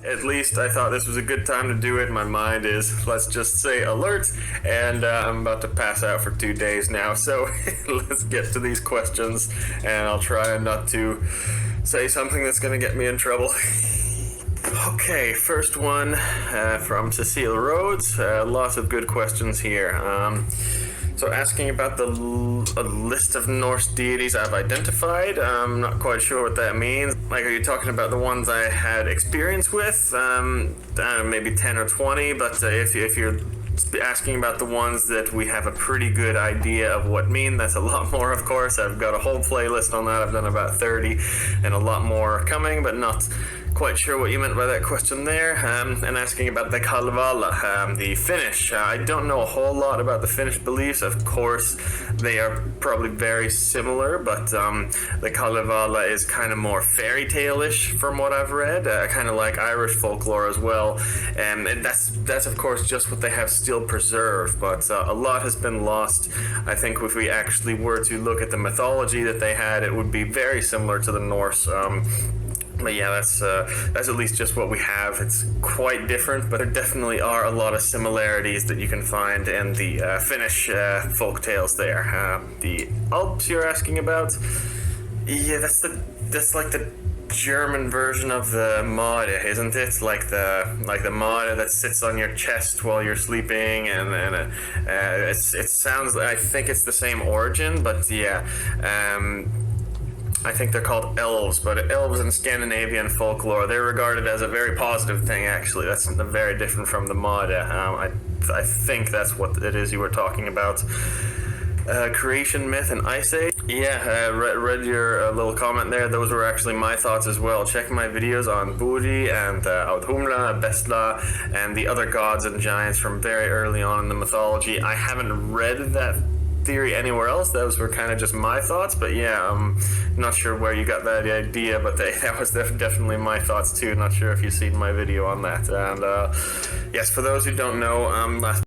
at least I thought this was a good time to do it. My mind is, let's just say, alert, and I'm about to pass out for 2 days now, so let's get to these questions, and I'll try not to say something that's going to get me in trouble. Okay, first one from Cecile Rhodes. Lots of good questions here. So asking about the list of Norse deities I've identified. I'm not quite sure what that means. Like, are you talking about the ones I had experience with? Maybe 10 or 20, but if you're asking about the ones that we have a pretty good idea of what mean, that's a lot more, of course. I've got a whole playlist on that. I've done about 30 and a lot more coming, but not quite sure what you meant by that question there. And asking about the Kalevala, the Finnish. I don't know a whole lot about the Finnish beliefs. Of course, they are probably very similar, but the Kalevala is kind of more fairy tale-ish from what I've read, kind of like Irish folklore as well. And that's of course just what they have still preserved, but a lot has been lost. I think if we actually were to look at the mythology that they had, it would be very similar to the Norse. But yeah, that's at least just what we have. It's quite different, but there definitely are a lot of similarities that you can find in the Finnish folk tales there. The Alps you're asking about? Yeah, that's like the German version of the Made, isn't it? Like the Made that sits on your chest while you're sleeping, and it sounds. I think it's the same origin, but yeah. I think they're called elves, but elves in Scandinavian folklore, they're regarded as a very positive thing, actually. That's something very different from the Made. I think that's what it is you were talking about. Creation myth and Ice Age. Yeah, read your little comment there. Those were actually my thoughts as well. Check my videos on Buri and Audhumla, Bestla, and the other gods and giants from very early on in the mythology. I haven't read that theory anywhere else. Those were kind of just my thoughts, but yeah, I'm not sure where you got that idea, but that was definitely my thoughts too. Not sure if you've seen my video on that. And yes, for those who don't know, last